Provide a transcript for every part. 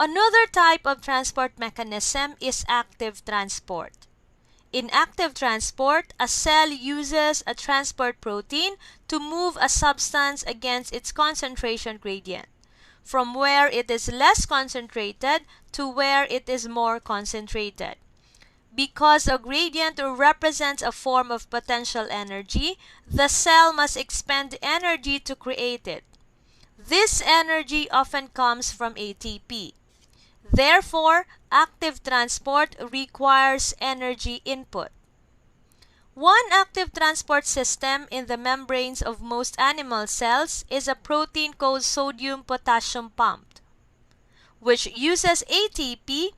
Another type of transport mechanism is active transport. In active transport, a cell uses a transport protein to move a substance against its concentration gradient, from where it is less concentrated to where it is more concentrated. Because a gradient represents a form of potential energy, the cell must expend energy to create it. This energy often comes from ATP. Therefore, active transport requires energy input. One active transport system in the membranes of most animal cells is a protein called sodium-potassium pump, which uses ATP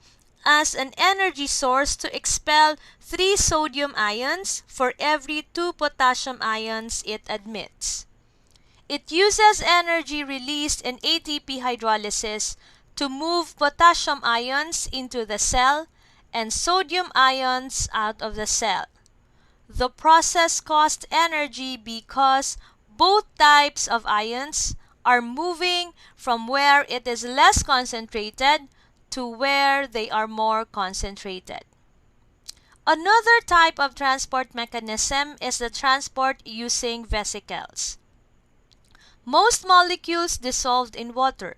as an energy source to expel 3 sodium ions for every 2 potassium ions it admits. It uses energy released in ATP hydrolysis to move potassium ions into the cell and sodium ions out of the cell. The process costs energy because both types of ions are moving from where it is less concentrated to where they are more concentrated. Another type of transport mechanism is the transport using vesicles. Most molecules dissolved in water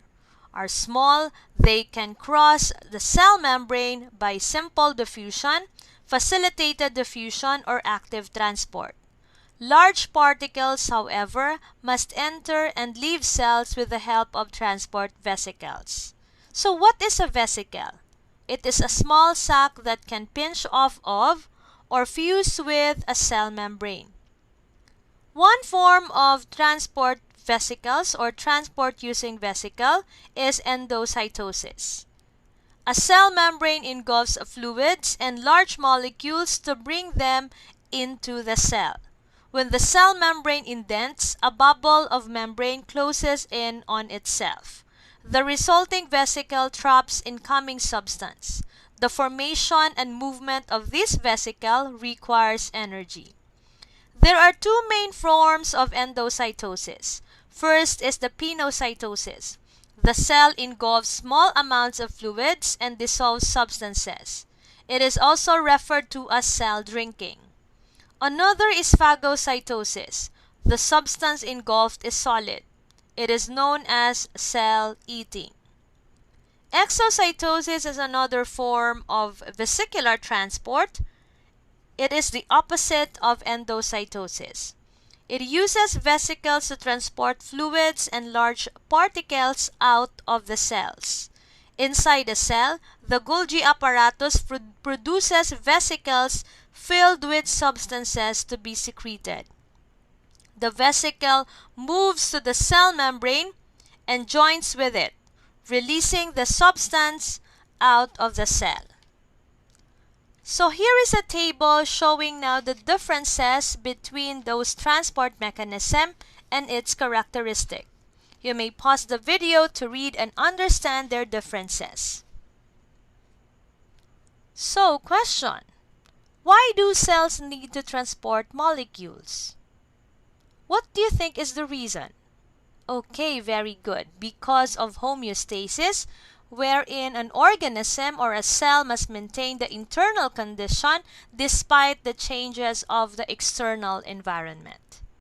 are small. They can cross the cell membrane by simple diffusion, facilitated diffusion, or active transport. Large particles, however, must enter and leave cells with the help of transport vesicles. So what is a vesicle? It is a small sac that can pinch off of or fuse with a cell membrane. One form of transport vesicles or transport using vesicle is endocytosis. A cell membrane engulfs fluids and large molecules to bring them into the cell. When the cell membrane indents, a bubble of membrane closes in on itself. The resulting vesicle traps incoming substance. The formation and movement of this vesicle requires energy. There are 2 main forms of endocytosis. First is the pinocytosis. The cell engulfs small amounts of fluids and dissolves substances. It is also referred to as cell drinking. Another is phagocytosis. The substance engulfed is solid. It is known as cell eating. Exocytosis is another form of vesicular transport. It is the opposite of endocytosis. It uses vesicles to transport fluids and large particles out of the cells. Inside the cell, the Golgi apparatus produces vesicles filled with substances to be secreted. The vesicle moves to the cell membrane and joins with it, releasing the substance out of the cell. So here is a table showing now the differences between those transport mechanism and its characteristic. You may pause the video to read and understand their differences. So, question: why do cells need to transport molecules? What do you think is the reason? Okay, very good. Because of homeostasis, wherein an organism or a cell must maintain the internal condition despite the changes of the external environment.